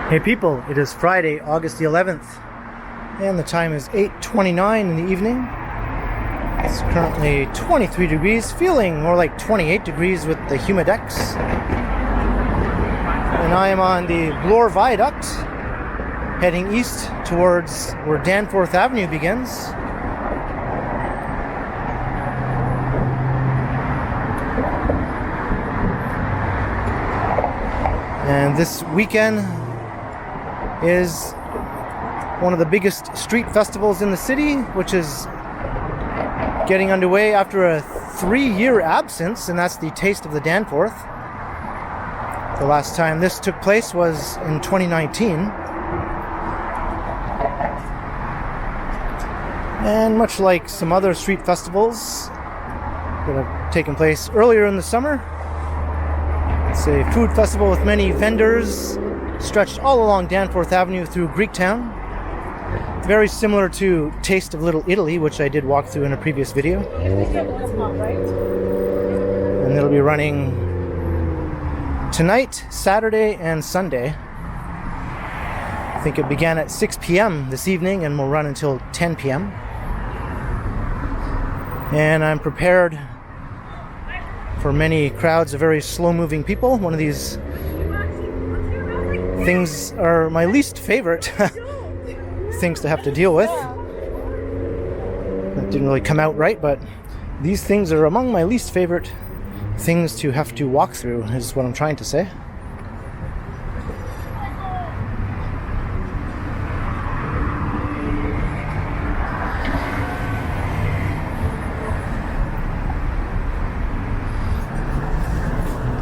Hey people, it is Friday, August the 11th, and the time is 8:29 in the evening. It's currently 23 degrees, feeling more like 28 degrees with the humidex. And I am on the Bloor Viaduct, heading east towards where Danforth Avenue begins. And this weekend is one of the biggest street festivals in the city, which is getting underway after a 3-year absence, and that's the Taste of the Danforth. The last time this took place was in 2019. And much like some other street festivals that have taken place earlier in the summer, it's a food festival with many vendors stretched all along Danforth Avenue through Greektown. Very similar to Taste of Little Italy, which I did walk through in a previous video. And it'll be running tonight, Saturday, and Sunday. I think it began at 6 p.m. this evening and will run until 10 p.m. And I'm prepared for many crowds of very slow-moving people. One of these things are my least favorite things to have to deal with. That didn't really come out right, but these things are among my least favorite things to have to walk through, is what I'm trying to say.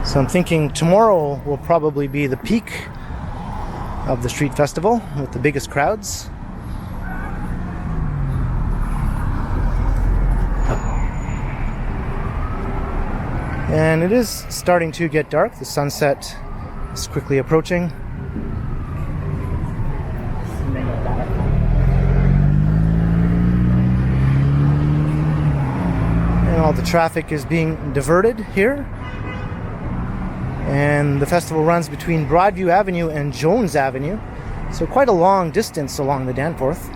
So I'm thinking tomorrow will probably be the peak of the street festival with the biggest crowds. And it is starting to get dark. The sunset is quickly approaching. And all the traffic is being diverted here. And the festival runs between Broadview Avenue and Jones Avenue, so quite a long distance along the Danforth.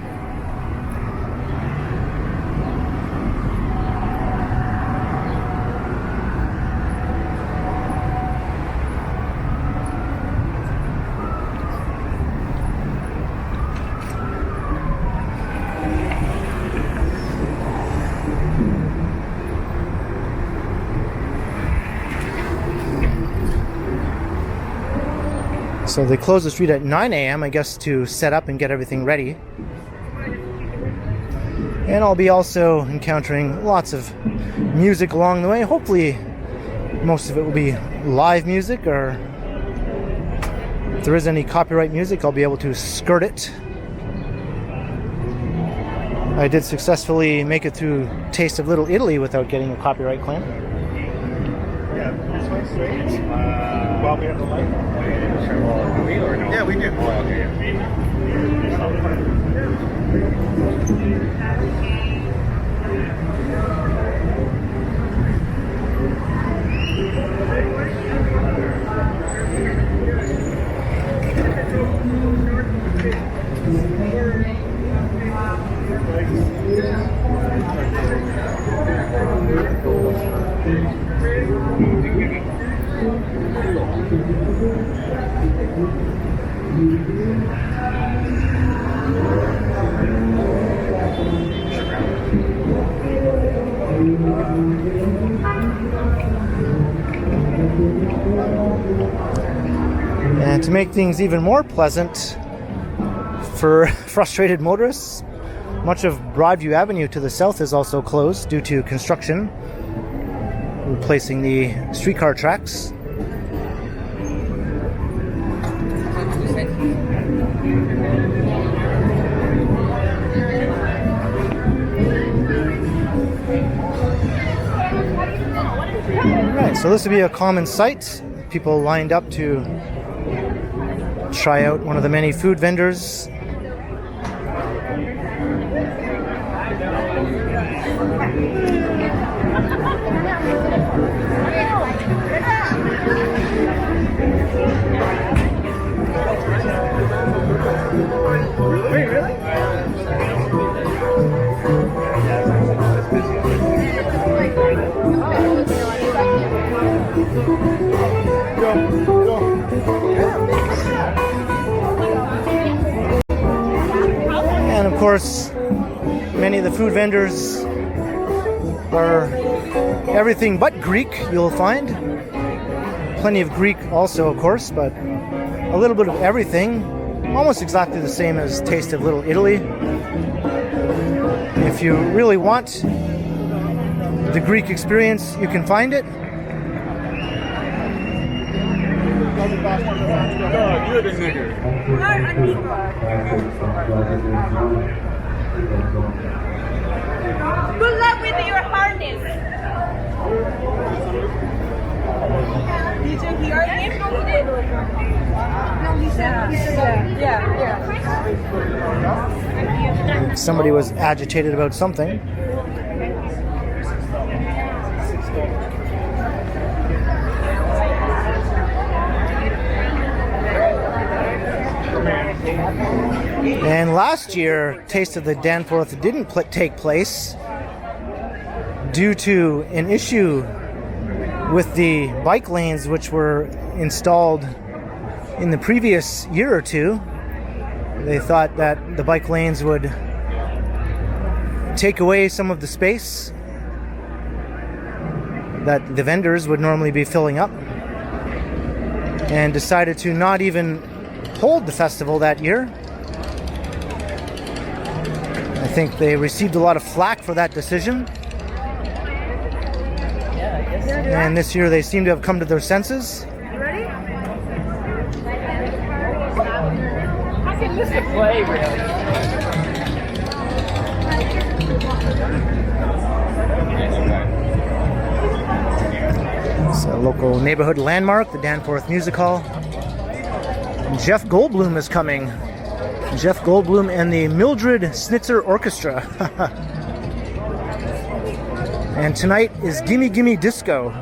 So they close the street at 9 a.m., I guess, to set up and get everything ready. And I'll be also encountering lots of music along the way. Hopefully, most of it will be live music, or if there is any copyright music, I'll be able to skirt it. I did successfully make it through Taste of Little Italy without getting a copyright claim. Yeah, this one's straight. Well, we have the light. Yeah, we do. Oh, okay. And to make things even more pleasant for frustrated motorists, much of Broadview Avenue to the south is also closed due to construction, replacing the streetcar tracks. Alright, so this would be a common sight. People lined up to try out one of the many food vendors. course, many of the food vendors are everything but Greek, you'll find. Plenty of Greek also, of course, but a little bit of everything. Almost exactly the same as Taste of Little Italy. If you really want the Greek experience, you can find it. You're the nigger. Good luck with your harness. DJ here? No, he said. Yeah. Somebody was agitated about something. And last year, Taste of the Danforth didn't take place due to an issue with the bike lanes which were installed in the previous year or two. They thought that the bike lanes would take away some of the space that the vendors would normally be filling up, and decided to not even hold the festival that year. I think they received a lot of flack for that decision. And this year they seem to have come to their senses. Ready? How can this play, really? It's a local neighborhood landmark, the Danforth Music Hall. Jeff Goldblum is coming. Jeff Goldblum and the Mildred Snitzer Orchestra. And tonight is Gimme Gimme Disco.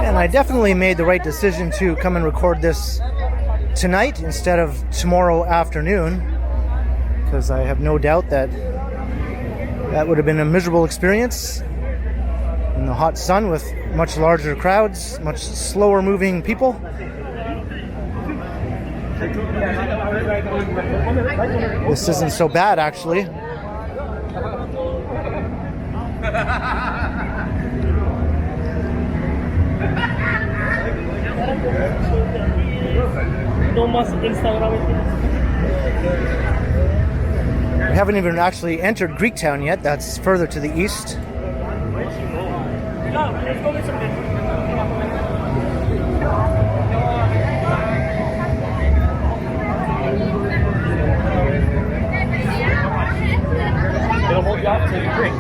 And I definitely made the right decision to come and record this tonight instead of tomorrow afternoon, because I have no doubt that that would have been a miserable experience in the hot sun with much larger crowds, much slower moving people. This isn't so bad, actually. We haven't even actually entered Greektown yet. That's further to the east. It'll hold you off till you drink.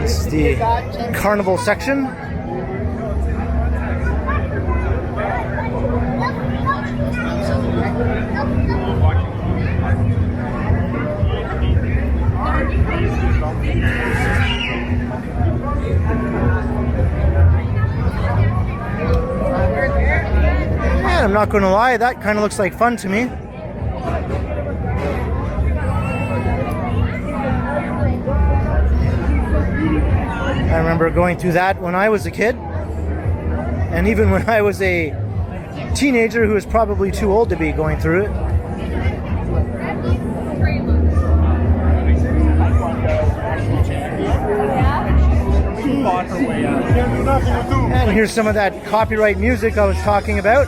This is the carnival section. And I'm not going to lie, that kind of looks like fun to me. I remember going through that when I was a kid, and even when I was a teenager who was probably too old to be going through it. And here's some of that copyright music I was talking about.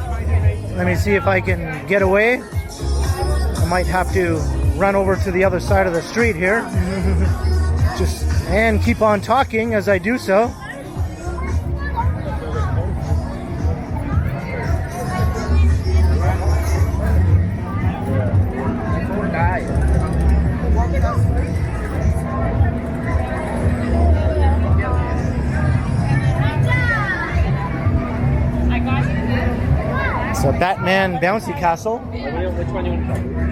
Let me see if I can get away. I might have to run over to the other side of the street here. And keep on talking as I do so. It's a Batman bouncy castle. Which one you want to try?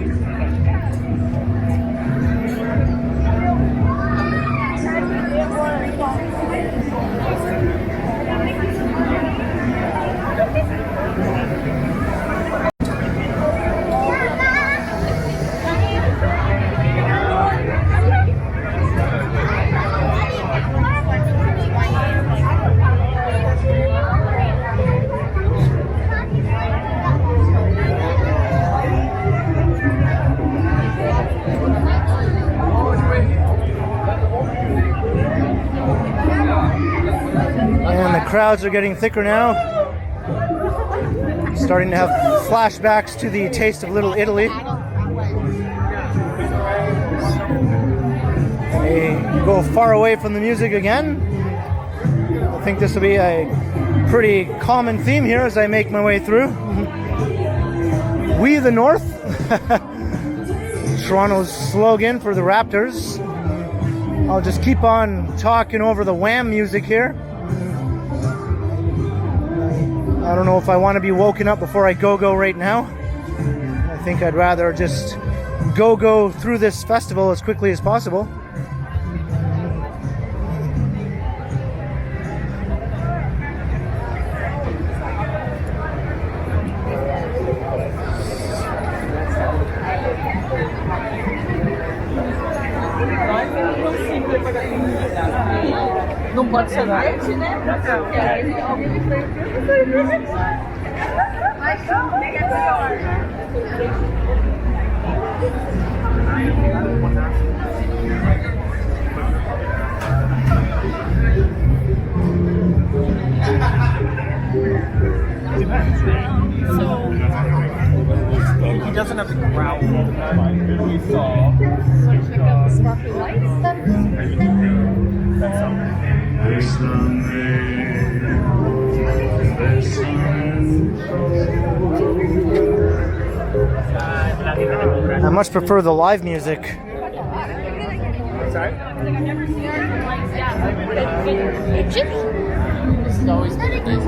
And the crowds are getting thicker now. Starting to have flashbacks to the taste of Little Italy. They go far away from the music again. I think this will be a pretty common theme here as I make my way through. We the North. Toronto's slogan for the Raptors. I'll just keep on talking over the Wham music here. I don't know if I want to be woken up before I go right now. I think I'd rather just go through this festival as quickly as possible. Não pode ser light, né? He doesn't have to growl. We saw. Sparkly lights? I much prefer the live music. Sorry? This is always been a nice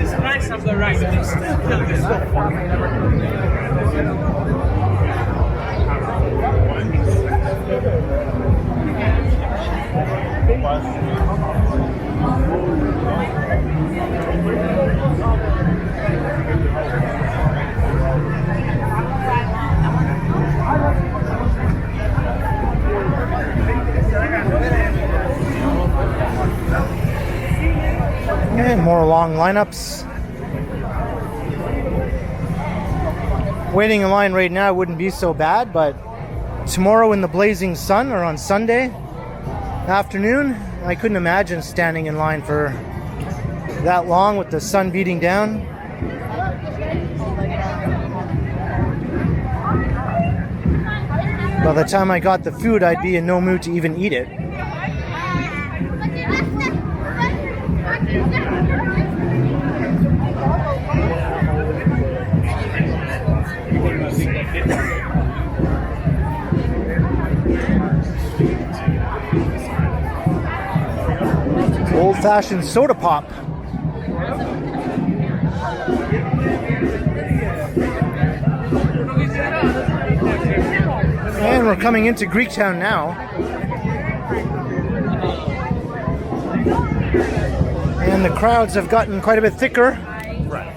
It's nice of the right. And more long lineups. Waiting in line right now wouldn't be so bad, but tomorrow in the blazing sun or on Sunday afternoon, I couldn't imagine standing in line for that long with the sun beating down. By the time I got the food, I'd be in no mood to even eat it. Old-fashioned soda pop. And we're coming into Greektown now. And the crowds have gotten quite a bit thicker. Right.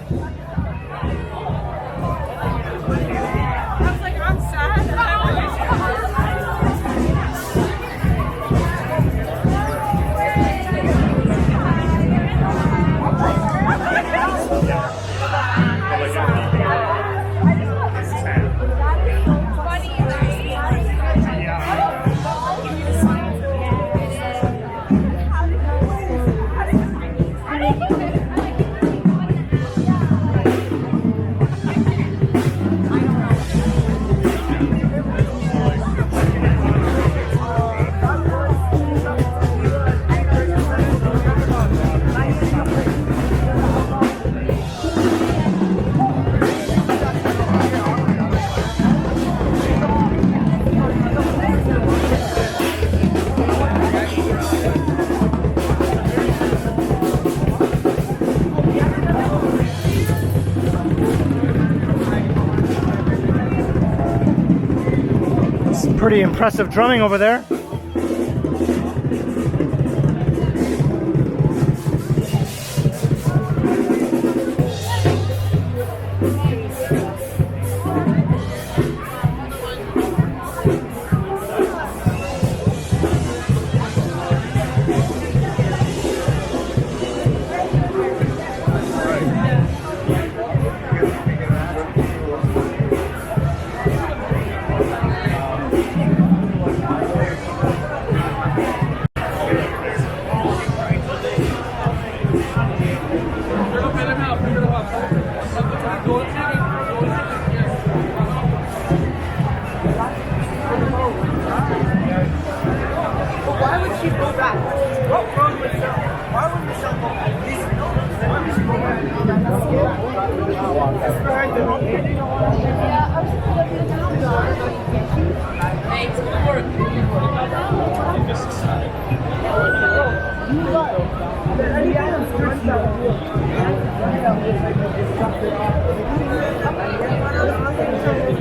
pretty impressive drumming over there.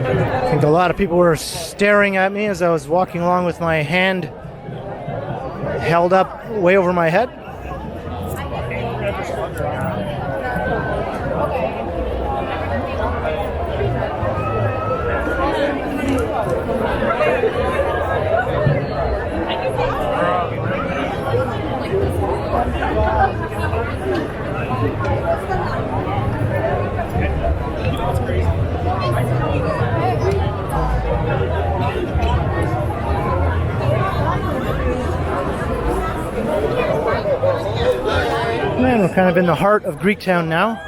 I think a lot of people were staring at me as I was walking along with my hand held up way over my head. Man, we're kind of in the heart of Greektown now.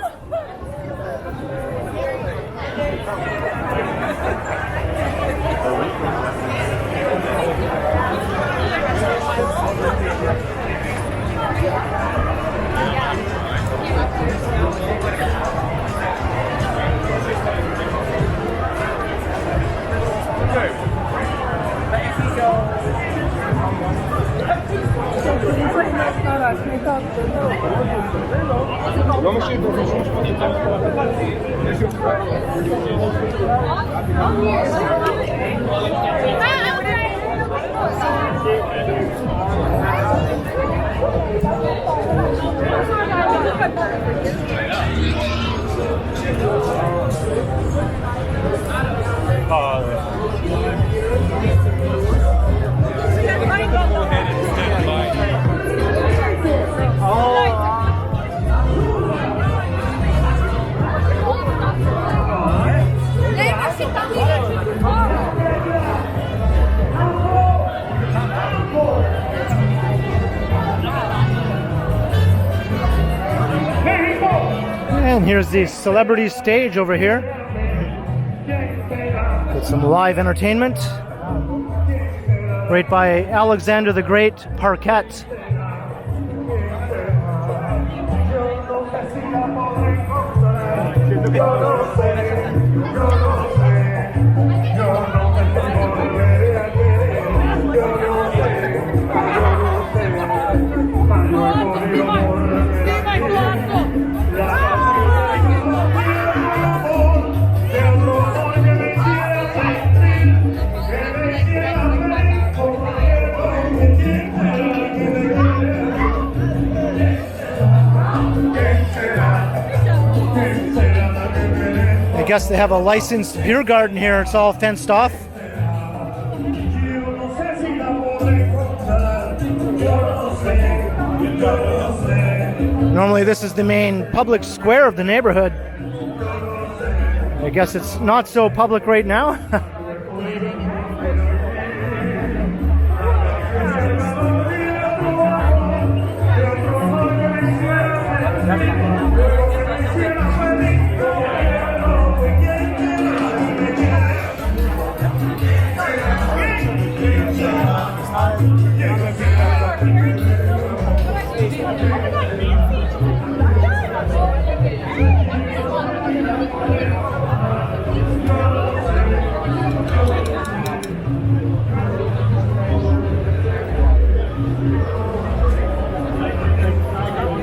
And here's the celebrity stage over here with some live entertainment right by Alexander the Great Parquet. I guess they have a licensed beer garden here. It's all fenced off. Normally this is the main public square of the neighborhood. I guess it's not so public right now.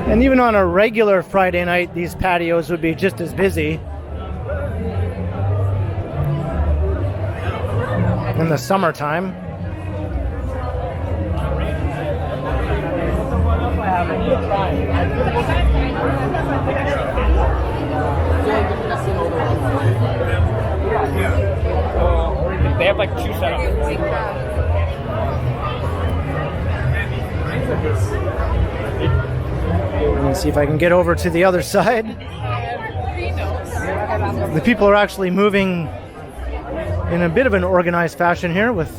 And even on a regular Friday night, these patios would be just as busy. in the summertime. They have like 2 setups. Let me see if I can get over to the other side. The people are actually moving in a bit of an organized fashion here, with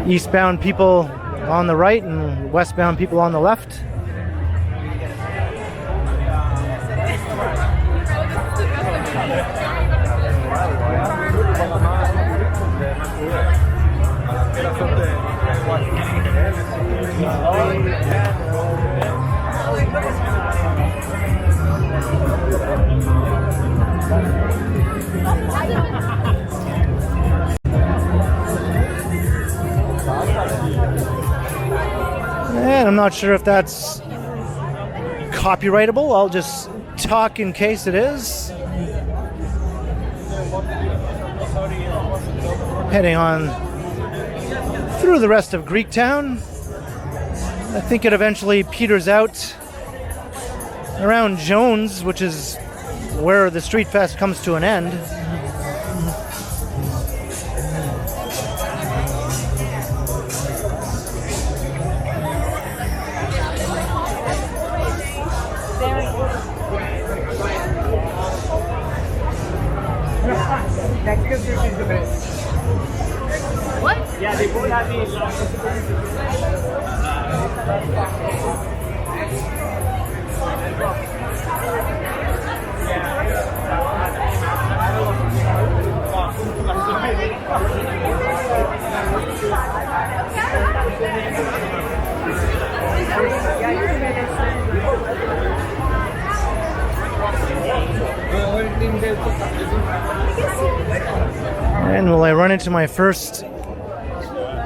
eastbound people on the right and westbound people on the left. And I'm not sure if that's copyrightable. I'll just talk in case it is. Heading on through the rest of Greektown. I think it eventually peters out around Jones, which is where the Streetfest comes to an end. What? Yeah, they both have these. And will I run into my first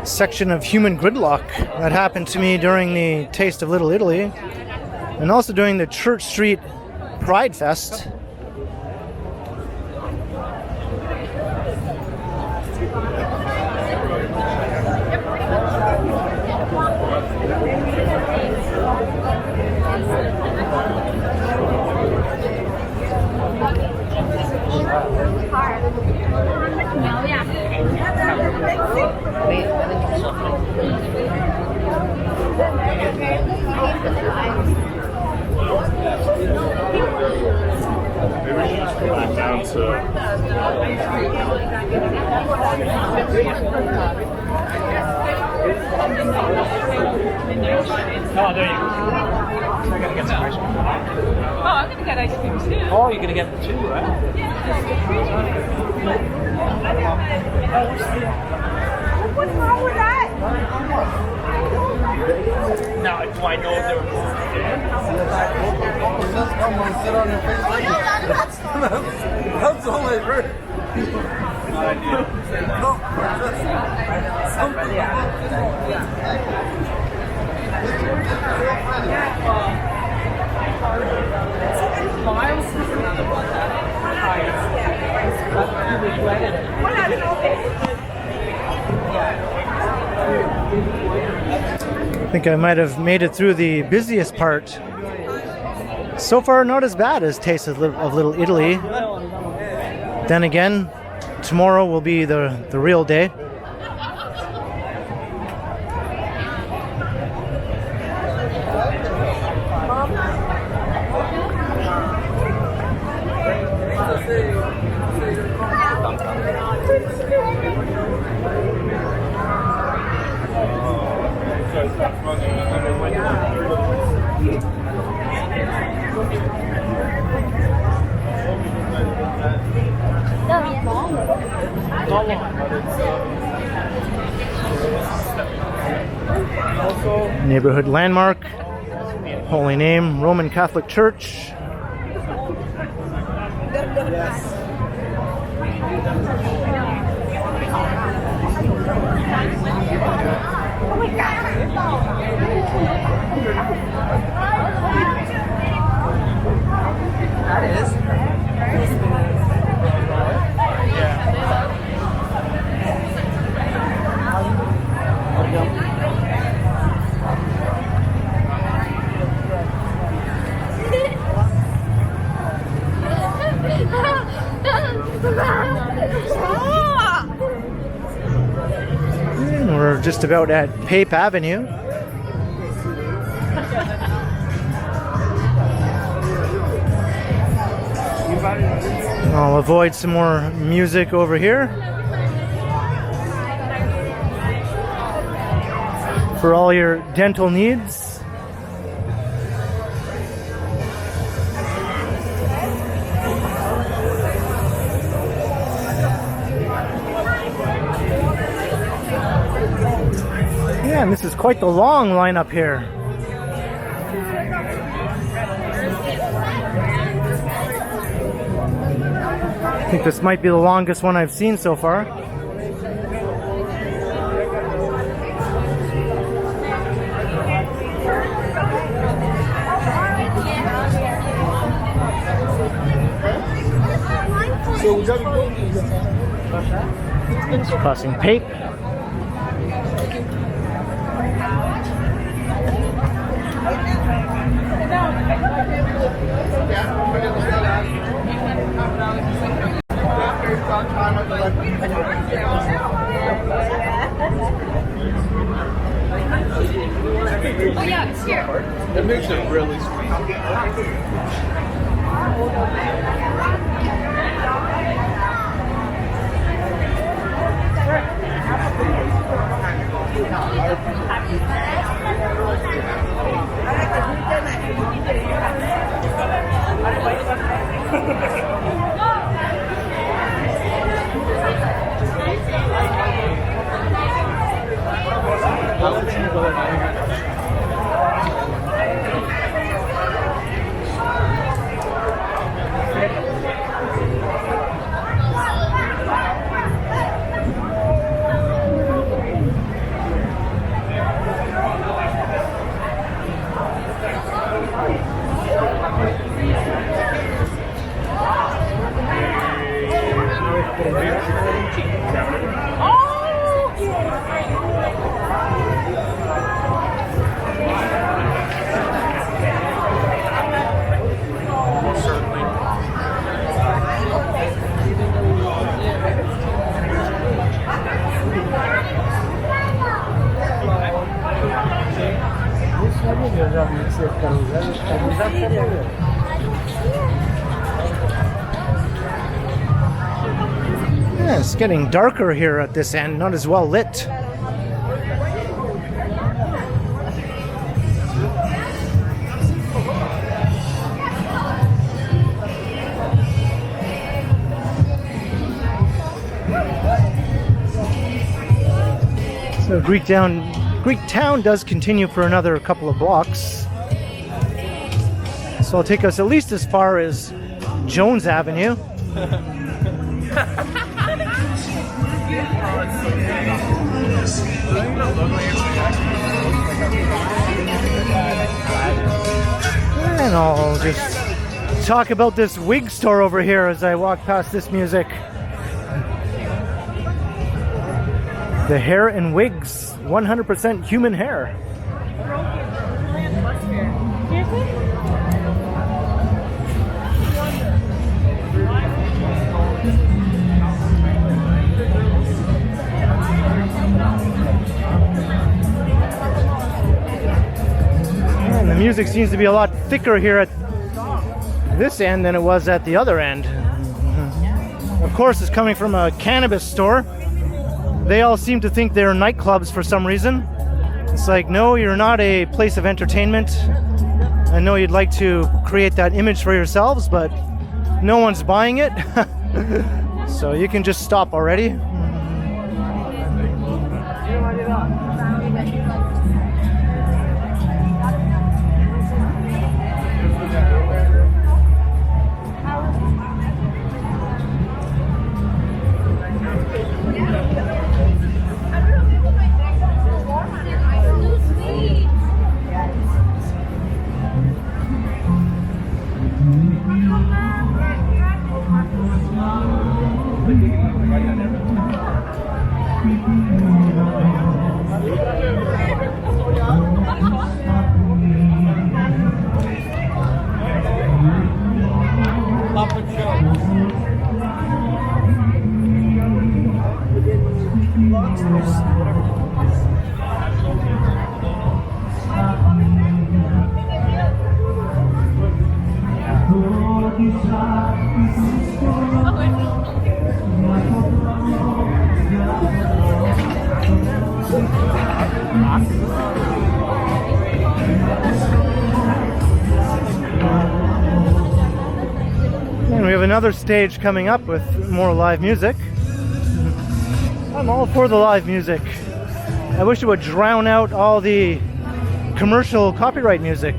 section of human gridlock that happened to me during the Taste of Little Italy, and also during the Church Street Pride Fest. Oh, there you go. I gotta get some ice cream. Oh, I'm gonna get ice cream too. Oh, you're gonna get the 2, right? What's wrong with that? Now, do I know if they were both dead? That's all I heard. I think I might have made it through the busiest part. So far, not as bad as Taste of Little Italy. Then again, tomorrow will be the real day. Neighborhood landmark, Holy Name Roman Catholic Church. just about at Pape Avenue. I'll avoid some more music over here. For all your dental needs. Yeah, and this is quite the long lineup here. I think this might be the longest one I've seen so far. Crossing Pape. Oh yeah, it's here. That makes it really sweet. Yeah, it's getting darker here at this end, not as well lit. So Greektown does continue for another couple of blocks. So it'll take us at least as far as Jones Avenue. And I'll just talk about this wig store over here as I walk past this music. The hair and wigs, 100% human hair. And the music seems to be a lot thicker here at this end than it was at the other end. Of course, it's coming from a cannabis store. They all seem to think they're nightclubs for some reason. It's like, no, you're not a place of entertainment. I know you'd like to create that image for yourselves, but no one's buying it. So you can just stop already. And we have another stage coming up with more live music. I'm all for the live music. I wish it would drown out all the commercial copyright music.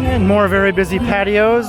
And more very busy patios.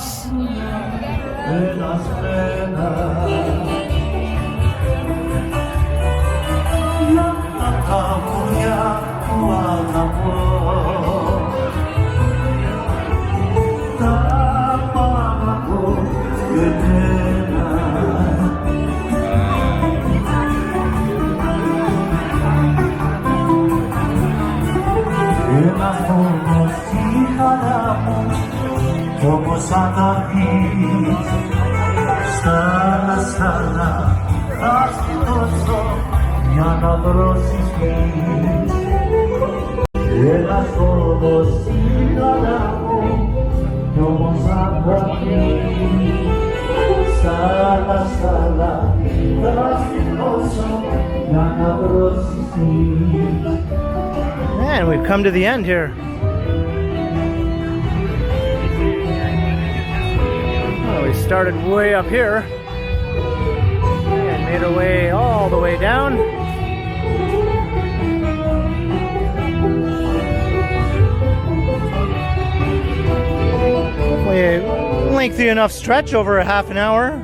And we've come to the end here. Well, we started way up here and made our way all the way down. Hopefully a lengthy enough stretch, over a half an hour.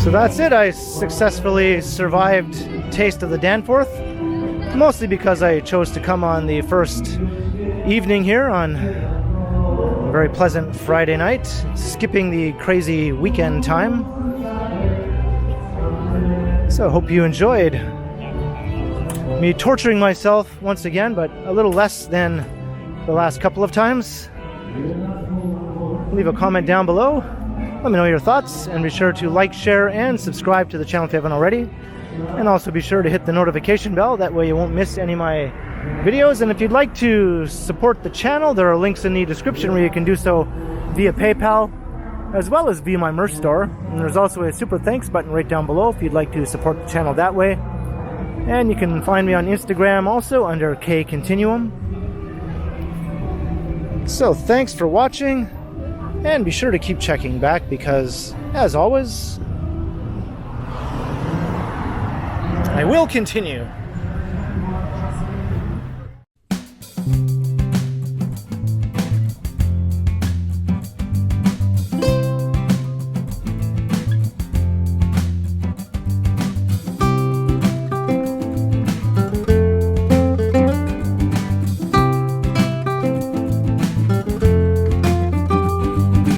So that's it. I successfully survived Taste of the Danforth, mostly because I chose to come on the first evening here on a very pleasant Friday night, skipping the crazy weekend time. So I hope you enjoyed me torturing myself once again, but a little less than the last couple of times. Leave a comment down below. Let me know your thoughts, and be sure to like, share, and subscribe to the channel if you haven't already. And also be sure to hit the notification bell, that way you won't miss any of my videos. And if you'd like to support the channel, there are links in the description where you can do so via PayPal, as well as via my merch store. And there's also a super thanks button right down below if you'd like to support the channel that way. And you can find me on Instagram also under KContinuum. So thanks for watching. And be sure to keep checking back because, as always, I will continue.